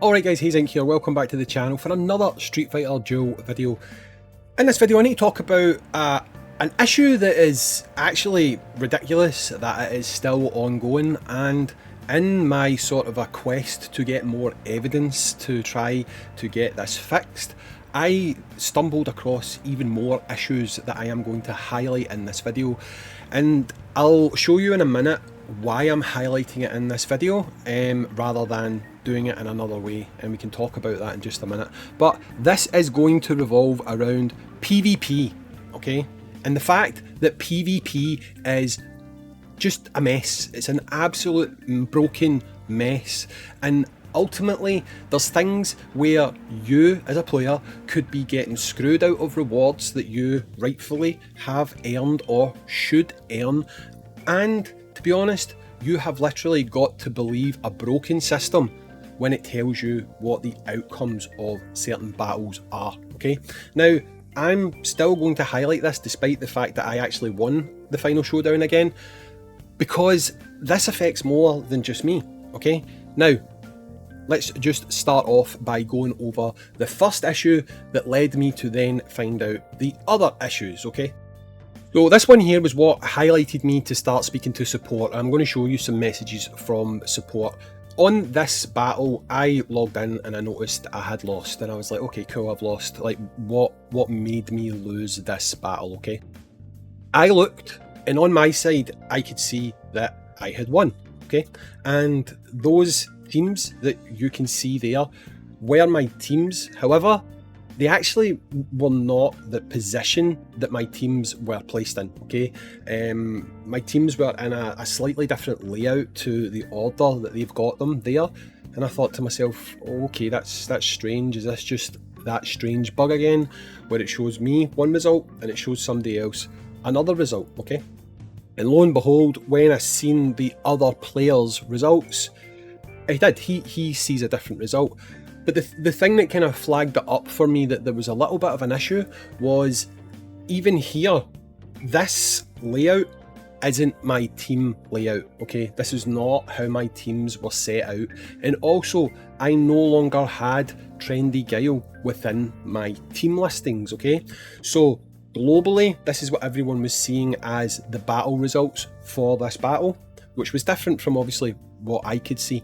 Alright guys, Hayzink here, welcome back to the channel for another Street Fighter Duel video. In this video I need to talk about an issue that is actually ridiculous, that it is still ongoing, and in my sort of a quest to get more evidence to try to get this fixed, I stumbled across even more issues that I am going to highlight in this video, and I'll show you in a minute why I'm highlighting it in this video rather than doing it in another way, and we can talk about that in just a minute. But this is going to revolve around PvP, okay? And the fact that PvP is just a mess. It's an absolute broken mess, and ultimately there's things where you as a player could be getting screwed out of rewards that you rightfully have earned or should earn, and to be honest, you have literally got to believe a broken system when it tells you what the outcomes of certain battles are, okay? Now, I'm still going to highlight this despite the fact that I actually won the final showdown again, because this affects more than just me, okay? Now, let's just start off by going over the first issue that led me to then find out the other issues, okay? So this one here was what highlighted me to start speaking to support. I'm going to show you some messages from support. On this battle, I logged in and I noticed I had lost, and I was like, okay, cool, I've lost. Like, what made me lose this battle, okay? I looked, and on my side, I could see that I had won, okay? And those teams that you can see there were my teams. However, they actually were not the position that my teams were placed in, okay? My teams were in a slightly different layout to the order that they've got them there, and I thought to myself, oh, okay, that's strange. Is this just that strange bug again, where it shows me one result and it shows somebody else another result, okay? And lo and behold, when I seen the other player's results, he sees a different result. But the thing that kind of flagged it up for me that there was a little bit of an issue was, even here, this layout isn't my team layout, okay? This is not how my teams were set out. And also, I no longer had Trendy Guile within my team listings, okay? So globally, this is what everyone was seeing as the battle results for this battle, which was different from obviously what I could see.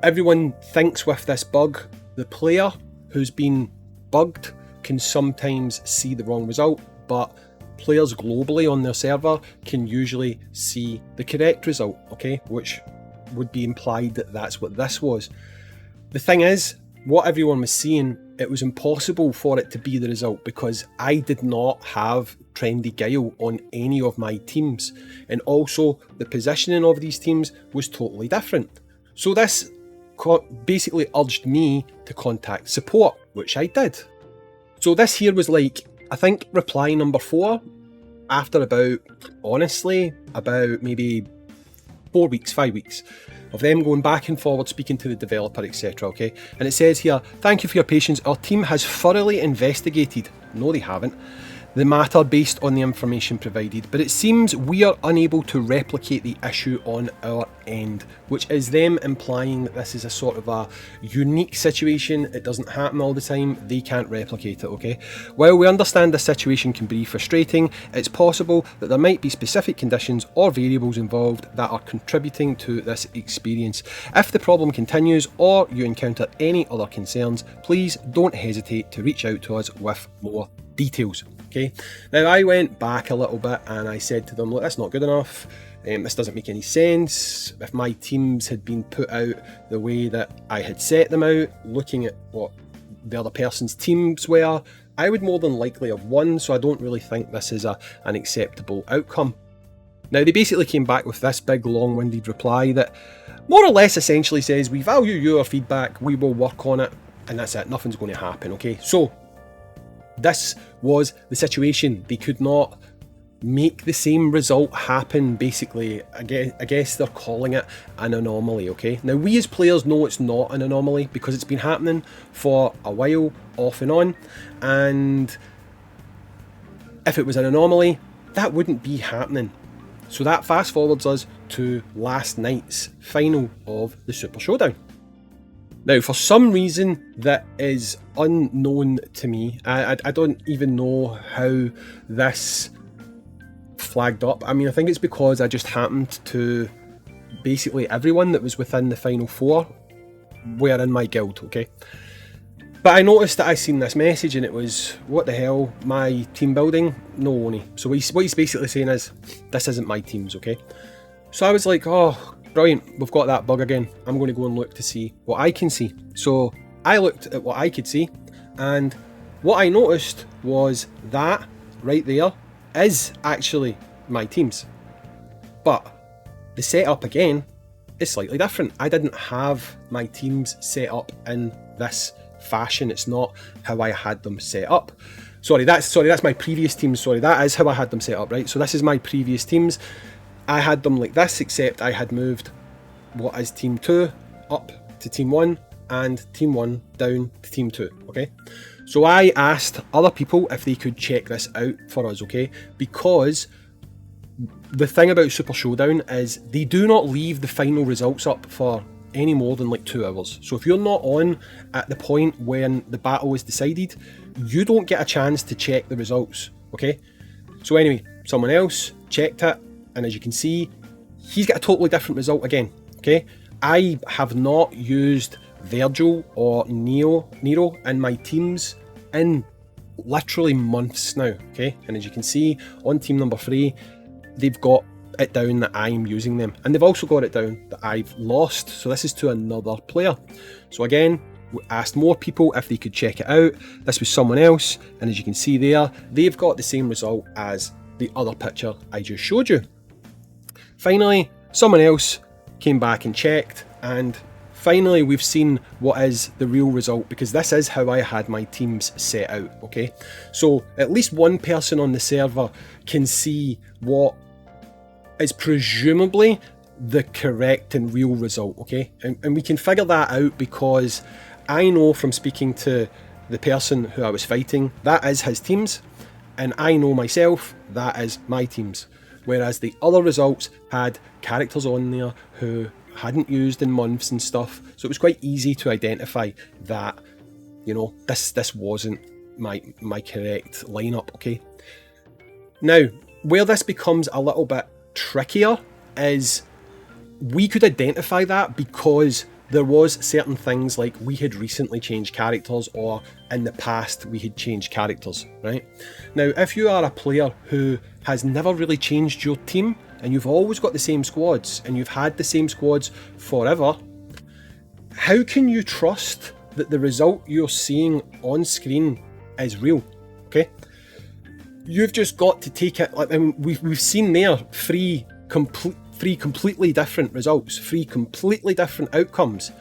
Everyone thinks with this bug, the player who's been bugged can sometimes see the wrong result, but players globally on their server can usually see the correct result, okay? Which would be implied that that's what this was. The thing is, what everyone was seeing, it was impossible for it to be the result because I did not have Trendy Guile on any of my teams, and also the positioning of these teams was totally different. So this basically urged me to contact support, which I did. So this here was like, I think reply number 4 after about maybe 4 weeks, 5 weeks of them going back and forward speaking to the developer, etc, okay? And it says here, thank you for your patience, our team has thoroughly investigated, no they haven't, the matter based on the information provided, but it seems we are unable to replicate the issue on our end, which is them implying that this is a sort of a unique situation. It doesn't happen all the time, they can't replicate it, okay? While we understand the situation can be frustrating, it's possible that there might be specific conditions or variables involved that are contributing to this experience. If the problem continues or you encounter any other concerns, please don't hesitate to reach out to us with more details. Okay, now I went back a little bit and I said to them, look, that's not good enough. This doesn't make any sense. If my teams had been put out the way that I had set them out, looking at what the other person's teams were, I would more than likely have won, so I don't really think this is an acceptable outcome. Now they basically came back with this big long-winded reply that more or less essentially says, we value your feedback, we will work on it, and that's it, nothing's going to happen, okay? So this was the situation. They could not make the same result happen, basically. I guess they're calling it an anomaly, okay? Now, we as players know it's not an anomaly because it's been happening for a while, off and on, and if it was an anomaly, that wouldn't be happening. So that fast forwards us to last night's final of the Super Showdown. Now, for some reason that is unknown to me, I don't even know how this flagged up. I mean, I think it's because I just happened to, basically everyone that was within the final 4 were in my guild, okay? But I noticed that I seen this message and it was, what the hell, my team building? No, Oni. So what he's basically saying is, this isn't my teams, okay? So I was like, oh, brilliant, we've got that bug again. I'm going to go and look to see what I can see. So I looked at what I could see, and what I noticed was that right there is actually my teams. But the setup again is slightly different. I didn't have my teams set up in this fashion. It's not how I had them set up. Sorry, that's my previous teams. Sorry, that is how I had them set up, right? So this is my previous teams. I had them like this, except I had moved what is team 2 up to team 1 and team 1 down to team 2, okay? So I asked other people if they could check this out for us, okay? Because the thing about Super Showdown is they do not leave the final results up for any more than like 2 hours. So if you're not on at the point when the battle is decided, you don't get a chance to check the results, okay? So anyway, someone else checked it, and as you can see, he's got a totally different result again, okay? I have not used Virgil or Nero in my teams in literally months now, okay? And as you can see, on team number 3, they've got it down that I'm using them, and they've also got it down that I've lost, so this is to another player. So again, we asked more people if they could check it out. This was someone else, and as you can see there, they've got the same result as the other picture I just showed you. Finally, someone else came back and checked, and finally we've seen what is the real result, because this is how I had my teams set out, okay? So at least one person on the server can see what is presumably the correct and real result, okay? And we can figure that out because I know from speaking to the person who I was fighting, that is his teams, and I know myself, that is my teams. Whereas the other results had characters on there who hadn't used in months and stuff, so it was quite easy to identify that, you know, this wasn't my correct lineup, okay? Now, where this becomes a little bit trickier is we could identify that because there was certain things like we had recently changed characters, or in the past we had changed characters, right? Now, if you are a player who has never really changed your team and you've always got the same squads and you've had the same squads forever, how can you trust that the result you're seeing on screen is real, okay? You've just got to take it, like, I mean, we've seen there three completely different results, 3 completely different outcomes,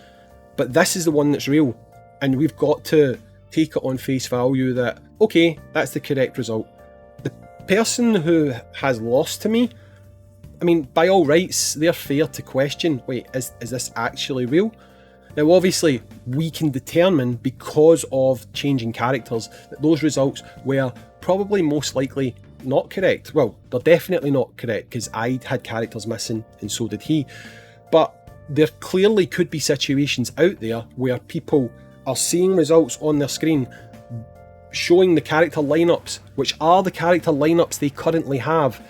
but this is the one that's real, and we've got to take it on face value that, okay, that's the correct result. The person who has lost to me, I mean, by all rights, they're fair to question, wait, is this actually real? Now obviously, we can determine, because of changing characters, that those results were probably most likely not correct. Well, they're definitely not correct, because I had characters missing and so did he. But there clearly could be situations out there where people are seeing results on their screen showing the character lineups, which are the character lineups they currently have.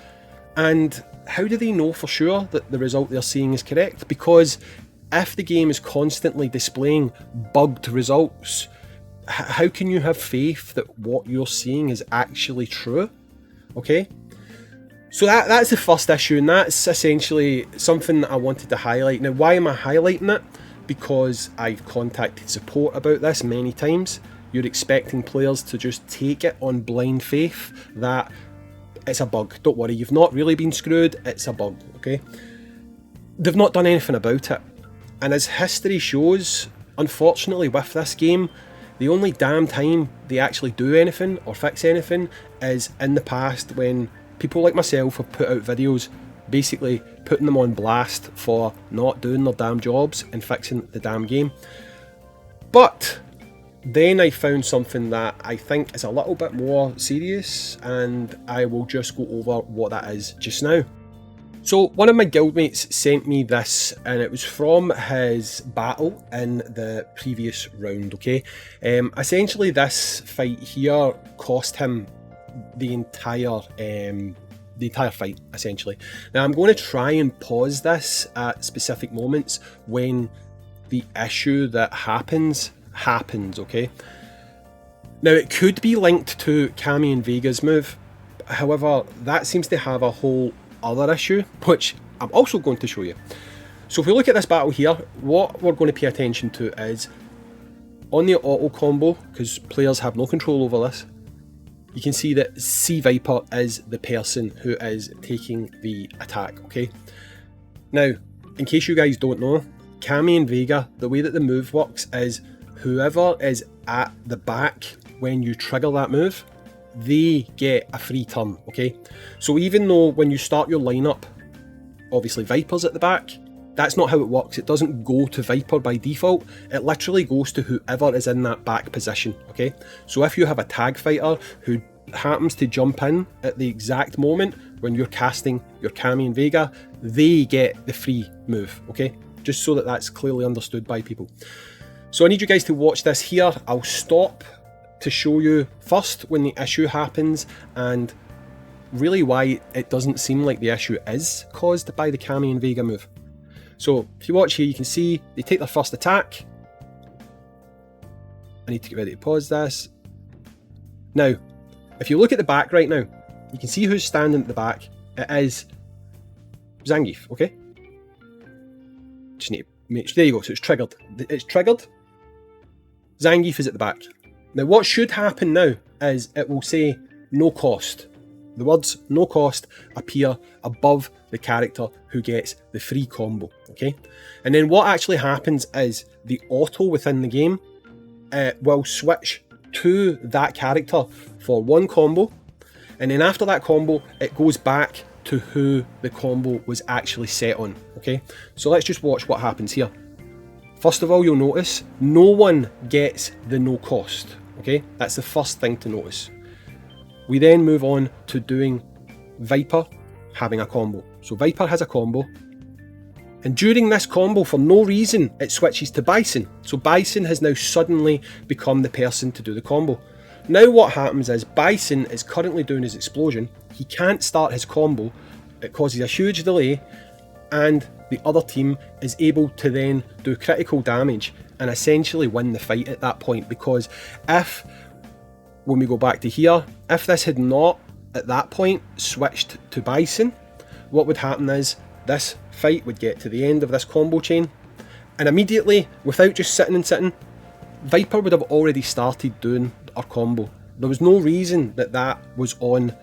And how do they know for sure that the result they're seeing is correct? Because if the game is constantly displaying bugged results, how can you have faith that what you're seeing is actually true? Okay, so that's the first issue, and that's essentially something that I wanted to highlight. Now, why am I highlighting it? Because I've contacted support about this many times. You're expecting players to just take it on blind faith that it's a bug. Don't worry, you've not really been screwed, it's a bug, okay? They've not done anything about it. And as history shows, unfortunately with this game, the only damn time they actually do anything or fix anything is in the past, when people like myself have put out videos basically putting them on blast for not doing their damn jobs and fixing the damn game. But then I found something that I think is a little bit more serious, and I will just go over what that is just now. So one of my guildmates sent me this, and it was from his battle in the previous round, okay? Essentially this fight here cost him the entire fight, essentially. Now I'm going to try and pause this at specific moments when the issue that happens, okay? Now it could be linked to Cammy and Vega's move, however that seems to have a whole other issue, which I'm also going to show you. So if we look at this battle here, what we're going to pay attention to is on the auto combo, because players have no control over this, you can see that C Viper is the person who is taking the attack, okay? Now, in case you guys don't know, Cammy and Vega, the way that the move works is whoever is at the back when you trigger that move, they get a free turn, okay? So even though when you start your lineup, obviously Viper's at the back, that's not how it works. It doesn't go to Viper by default. It literally goes to whoever is in that back position, okay? So if you have a tag fighter who happens to jump in at the exact moment when you're casting your Cammy and Vega, they get the free move, okay? Just so that that's clearly understood by people. So I need you guys to watch this here. I'll stop to show you first when the issue happens and really why it doesn't seem like the issue is caused by the Cammy and Vega move. So if you watch here, you can see they take their first attack. I need to get ready to pause this. Now, if you look at the back right now, you can see who's standing at the back. It is Zangief, okay? Just need to make sure, there you go, so it's triggered. It's triggered. Zangief is at the back. Now what should happen now is it will say no cost. The words no cost appear above the character who gets the free combo, okay? And then what actually happens is the auto within the game will switch to that character for one combo, and then after that combo it goes back to who the combo was actually set on, okay? So let's just watch what happens here. First of all, you'll notice no one gets the no cost, okay? That's the first thing to notice. We then move on to doing Viper having a combo. So Viper has a combo, and during this combo, for no reason, it switches to Bison. So Bison has now suddenly become the person to do the combo. Now what happens is Bison is currently doing his explosion. He can't start his combo. It causes a huge delay, and the other team is able to then do critical damage and essentially win the fight at that point, because if, when we go back to here, if this had not at that point switched to Bison, what would happen is this fight would get to the end of this combo chain, and immediately, without just sitting, Viper would have already started doing our combo. There was no reason that that was on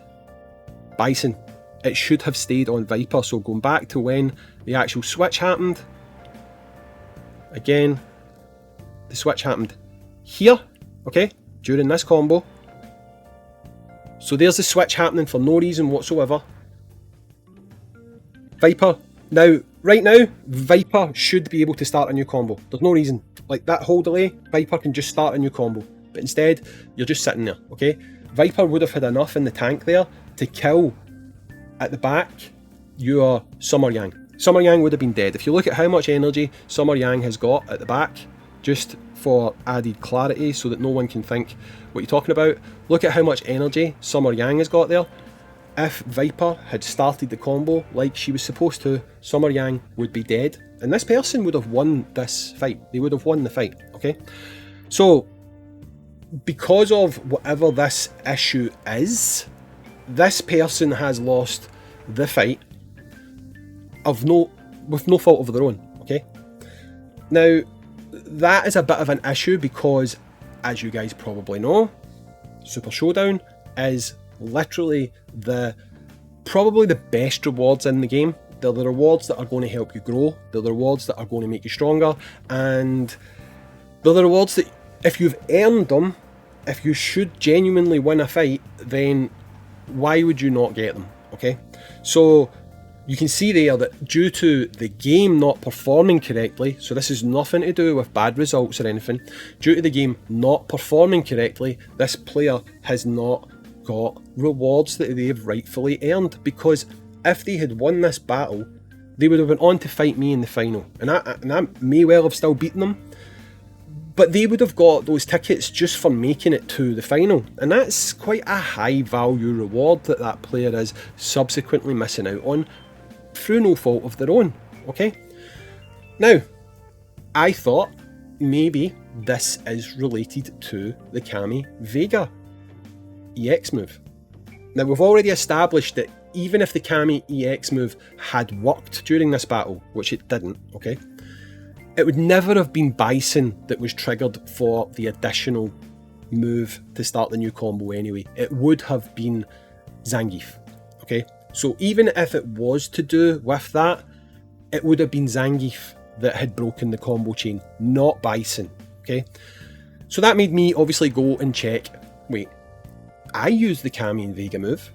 Bison. It should have stayed on Viper. So going back to when the actual switch happened, again, the switch happened here, okay, during this combo. So there's the switch happening for no reason whatsoever. Viper, now, right now, Viper should be able to start a new combo. There's no reason. Like that whole delay, Viper can just start a new combo. But instead, you're just sitting there, okay? Viper would have had enough in the tank there to kill, at the back, your Summer Yang. Summer Yang would have been dead. If you look at how much energy Summer Yang has got at the back, just for added clarity so that no one can think what you're talking about, look at how much energy Summer Yang has got there. If Viper had started the combo like she was supposed to, Summer Yang would be dead, and this person would have won this fight. They would have won the fight, okay? So, because of whatever this issue is, this person has lost the fight with no fault of their own, okay? Now, that is a bit of an issue because, as you guys probably know, Super Showdown is literally probably the best rewards in the game. They're the rewards that are going to help you grow, they're the rewards that are going to make you stronger, and they're the rewards that if you've earned them, if you should genuinely win a fight, then why would you not get them, okay? So you can see there that due to the game not performing correctly, so this is nothing to do with bad results or anything, due to the game not performing correctly, this player has not got rewards that they've rightfully earned, because if they had won this battle, they would have went on to fight me in the final. And I may well have still beaten them, but they would have got those tickets just for making it to the final. And that's quite a high value reward that that player is subsequently missing out on through no fault of their own, okay? Now, I thought maybe this is related to the cammy vega EX move. Now, we've already established that even if the cammy EX move had worked during this battle, which it didn't, okay, it would never have been Bison that was triggered for the additional move to start the new combo anyway. It would have been Zangief, okay? So even if it was to do with that, it would have been Zangief that had broken the combo chain, not Bison, okay? So that made me obviously go and check, wait, I used the cammy and vega move.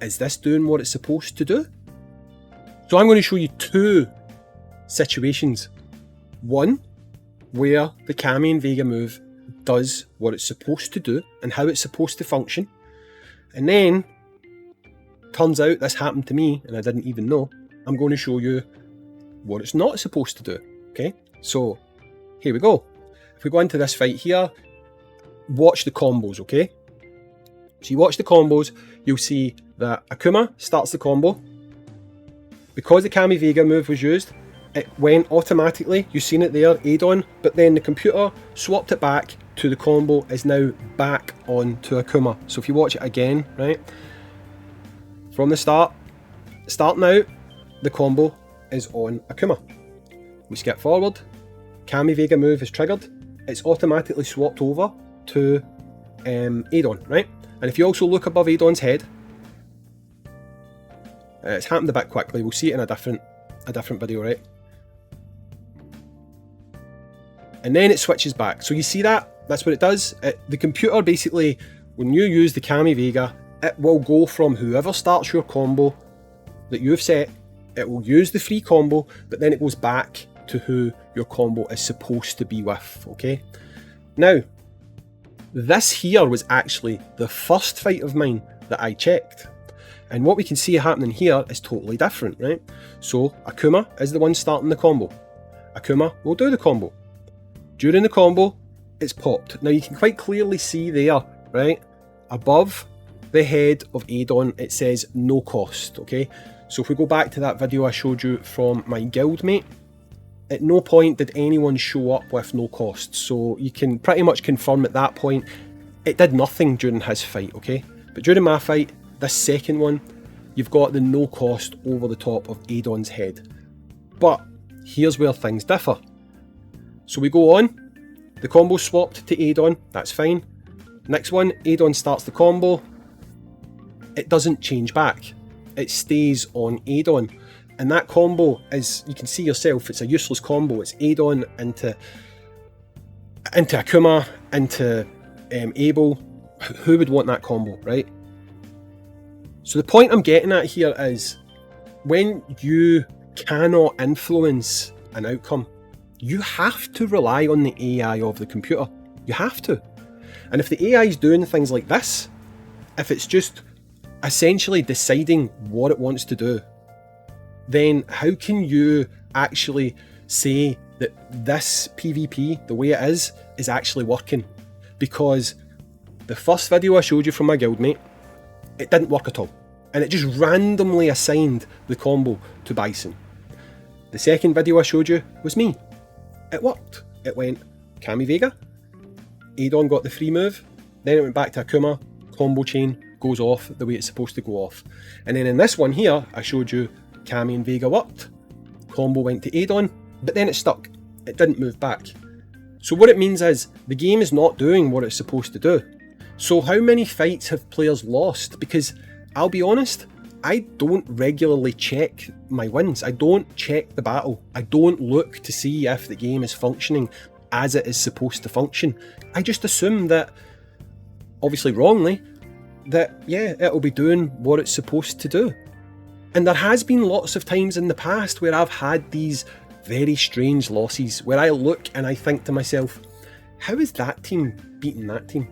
Is this doing what it's supposed to do? So I'm going to show you two situations. One, where the cammy and vega move does what it's supposed to do and how it's supposed to function. And then, turns out this happened to me and I didn't even know. I'm going to show you what it's not supposed to do. Okay, so here we go. If we go into this fight here, watch the combos, okay? So you watch the combos, you'll see that Akuma starts the combo. Because the cammy vega move was used, it went automatically, you've seen it there, Adon, but then the computer swapped it back to the combo is now back on to Akuma. So if you watch it again, right, from the starting out, the combo is on Akuma. We skip forward, cammy vega move is triggered, it's automatically swapped over to Adon, right? And if you also look above Adon's head, it's happened a bit quickly, we'll see it in a different video, right? And then it switches back. So you see that? That's what it does. The computer basically, when you use the cammy vega, it will go from whoever starts your combo that you've set, it will use the free combo, but then it goes back to who your combo is supposed to be with, okay? Now, this here was actually the first fight of mine that I checked. And what we can see happening here is totally different, right? So Akuma is the one starting the combo. Akuma will do the combo. During the combo, it's popped. Now you can quite clearly see there, right? Above the head of Adon, it says no cost, okay? So if we go back to that video I showed you from my guildmate, at no point did anyone show up with no cost. So you can pretty much confirm at that point, it did nothing during his fight, okay? But during my fight, this second one, you've got the no cost over the top of Adon's head. But here's where things differ. So we go on, the combo swapped to Adon, that's fine. Next one, Adon starts the combo, it doesn't change back. It stays on Adon. And that combo is, you can see yourself, it's a useless combo. It's Adon into Akuma, into Abel. Who would want that combo, right? So the point I'm getting at here is, when you cannot influence an outcome, you have to rely on the AI of the computer. You have to. And if the AI is doing things like this, if it's just essentially deciding what it wants to do, then how can you actually say that this PvP, the way it is actually working? Because the first video I showed you from my guildmate, it didn't work at all. And it just randomly assigned the combo to Bison. The second video I showed you was me. It worked. It went cammy vega, Adon got the free move, then it went back to Akuma, combo chain goes off the way it's supposed to go off. And then in this one here, I showed you cammy and vega worked, combo went to Adon, but then it stuck. It didn't move back. So what it means is, the game is not doing what it's supposed to do. So how many fights have players lost? Because I'll be honest, I don't regularly check my wins. I don't check the battle. I don't look to see if the game is functioning as it is supposed to function. I just assume that, obviously wrongly, that yeah, it'll be doing what it's supposed to do. And there has been lots of times in the past where I've had these very strange losses, where I look and I think to myself, how is that team beating that team?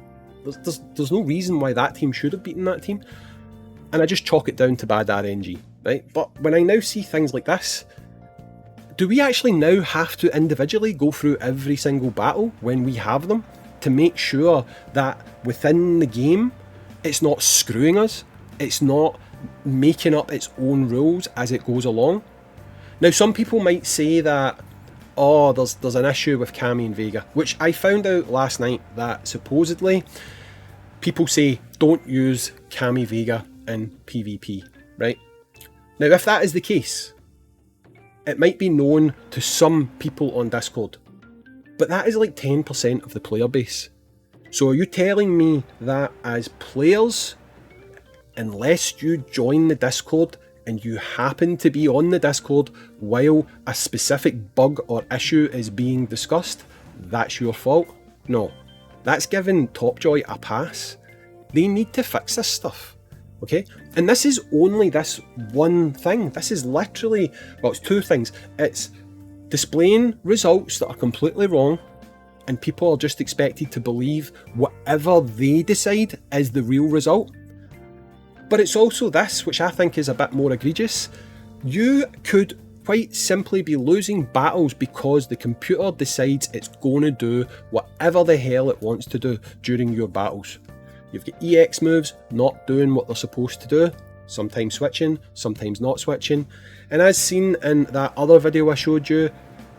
There's no reason why that team should have beaten that team. And I just chalk it down to bad RNG. right? But when I now see things like this, do we actually now have to individually go through every single battle when we have them to make sure that within the game it's not screwing us, it's not making up its own rules as it goes along? Now, some people might say that, oh, there's an issue with cammy and vega, which I found out last night that supposedly people say don't use cammy vega in PvP, right? Now, if that is the case, it might be known to some people on Discord, but that is like 10% of the player base. So are you telling me that as players, unless you join the Discord and you happen to be on the Discord while a specific bug or issue is being discussed, that's your fault? No, that's giving Topjoy a pass. They need to fix this stuff, okay? And this is only this one thing. This is literally, well, it's two things. It's displaying results that are completely wrong, and people are just expected to believe whatever they decide is the real result. But it's also this, which I think is a bit more egregious. You could quite simply be losing battles because the computer decides it's going to do whatever the hell it wants to do during your battles. You've got EX moves not doing what they're supposed to do, sometimes switching, sometimes not switching, and as seen in that other video I showed you,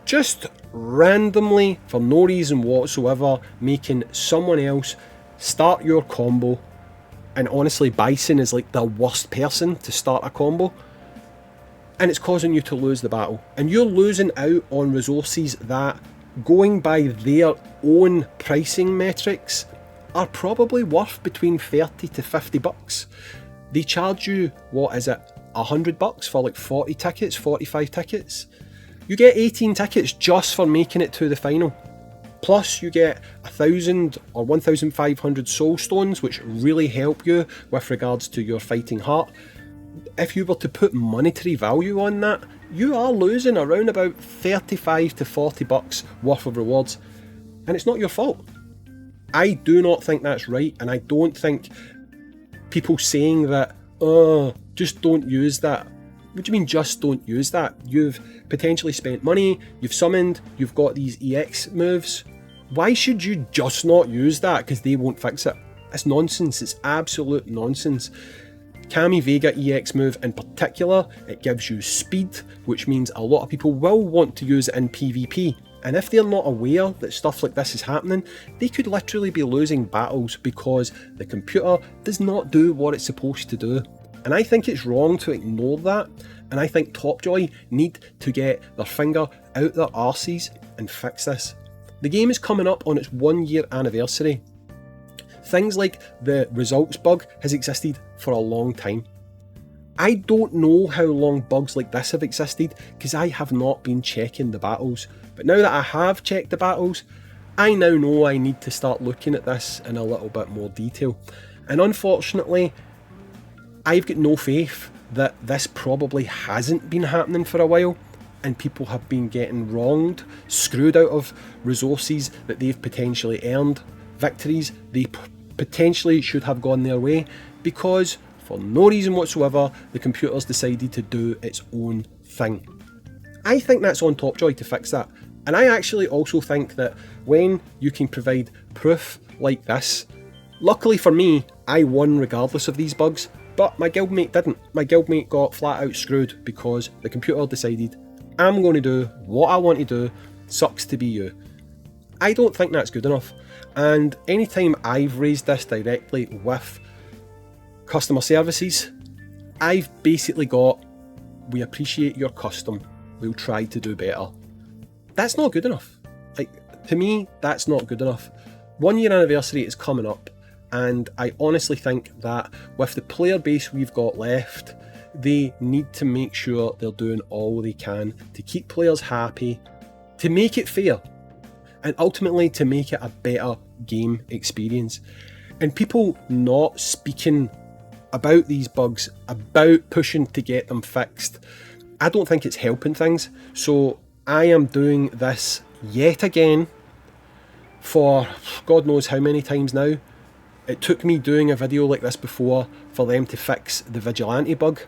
just randomly, for no reason whatsoever, making someone else start your combo. And honestly, Bison is like the worst person to start a combo, and it's causing you to lose the battle, and you're losing out on resources that, going by their own pricing metrics, are probably worth between 30 to 50 bucks. They charge you, what is it, 100 bucks for like 40 tickets, 45 tickets. You get 18 tickets just for making it to the final. Plus you get 1,000 or 1,500 soul stones, which really help you with regards to your fighting heart. If you were to put monetary value on that, you are losing around about 35 to 40 bucks worth of rewards. And it's not your fault. I do not think that's right, and I don't think people saying that, oh, just don't use that. What do you mean just don't use that? You've potentially spent money, you've summoned, you've got these EX moves. Why should you just not use that because they won't fix it? It's nonsense, it's absolute nonsense. Cammy Vega EX move in particular, it gives you speed, which means a lot of people will want to use it in PvP. And if they're not aware that stuff like this is happening, they could literally be losing battles because the computer does not do what it's supposed to do. And I think it's wrong to ignore that, and I think Topjoy need to get their finger out their arses and fix this. The game is coming up on its 1 year anniversary. Things like the results bug has existed for a long time. I don't know how long bugs like this have existed because I have not been checking the battles. But now that I have checked the battles, I now know I need to start looking at this in a little bit more detail. And unfortunately, I've got no faith that this probably hasn't been happening for a while, and people have been getting wronged, screwed out of resources that they've potentially earned, victories they potentially should have gone their way, because for no reason whatsoever the computer's decided to do its own thing. I think that's on Topjoy to fix that, and I actually also think that when you can provide proof like this, luckily for me, I won regardless of these bugs, but my guildmate didn't. My guildmate got flat out screwed because the computer decided, I'm going to do what I want to do, sucks to be you. I don't think that's good enough, and anytime I've raised this directly with customer services, I've basically got, we appreciate your custom, we'll try to do better. That's not good enough. Like, to me, that's not good enough. 1 year anniversary is coming up, and I honestly think that with the player base we've got left, they need to make sure they're doing all they can to keep players happy, to make it fair, and ultimately to make it a better game experience. And people not speaking about these bugs, about pushing to get them fixed, I don't think it's helping things. So I am doing this yet again for God knows how many times now. It took me doing a video like this before for them to fix the vigilante bug.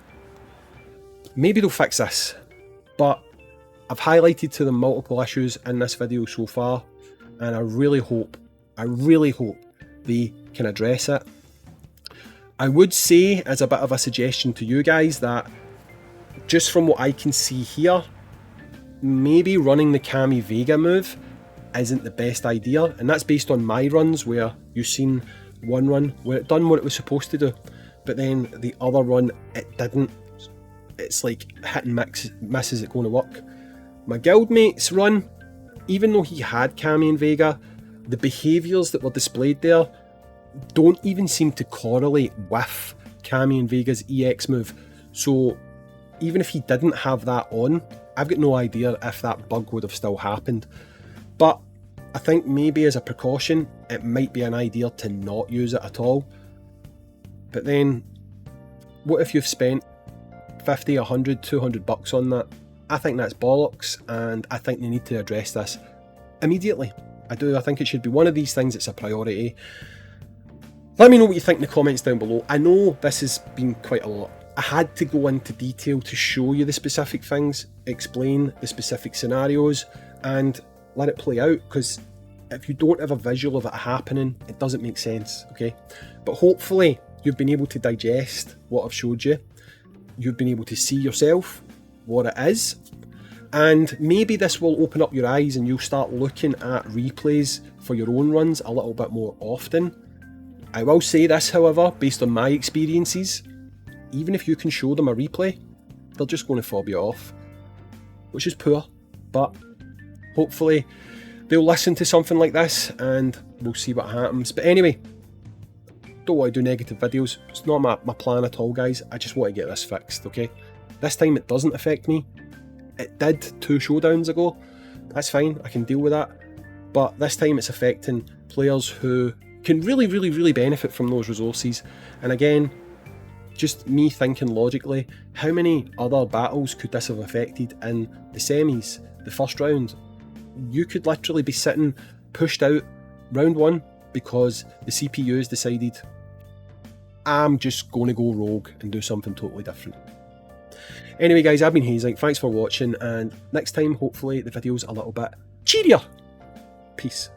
maybe they'll fix this, but I've highlighted to them multiple issues in this video so far, and I really hope they can address it. I would say, as a bit of a suggestion to you guys, that just from what I can see here, maybe running the cammy vega move isn't the best idea, and that's based on my runs where you've seen one run where it done what it was supposed to do, but then the other run it didn't. It's like hit and miss, is it going to work? My guildmate's run, even though he had cammy and vega, the behaviours that were displayed there don't even seem to correlate with cammy and vega's EX move. So even if he didn't have that on, I've got no idea if that bug would have still happened. But I think maybe as a precaution, it might be an idea to not use it at all. But then, what if you've spent 50, 100, 200 bucks on that? I think that's bollocks, and I think they need to address this immediately. I do. I think it should be one of these things that's a priority. Let me know what you think in the comments down below. I know this has been quite a lot. I had to go into detail to show you the specific things, explain the specific scenarios, and let it play out, because if you don't have a visual of it happening, it doesn't make sense, okay? But hopefully you've been able to digest what I've showed you. You've been able to see yourself what it is, and maybe this will open up your eyes and you'll start looking at replays for your own runs a little bit more often. I will say this, however, based on my experiences, even if you can show them a replay, they're just going to fob you off, which is poor, but hopefully they'll listen to something like this and we'll see what happens. But anyway, don't want to do negative videos. It's not my plan at all, guys. I just want to get this fixed, okay? This time it doesn't affect me. It did 2 showdowns ago. That's fine, I can deal with that. But this time it's affecting players who can really benefit from those resources. And again, just me thinking logically, how many other battles could this have affected in the semis, the first round? You could literally be sitting pushed out round 1 because the CPU's decided, I'm just going to go rogue and do something totally different. Anyway guys, I've been Hayzink, thanks for watching, and next time hopefully the video's a little bit cheerier. Peace.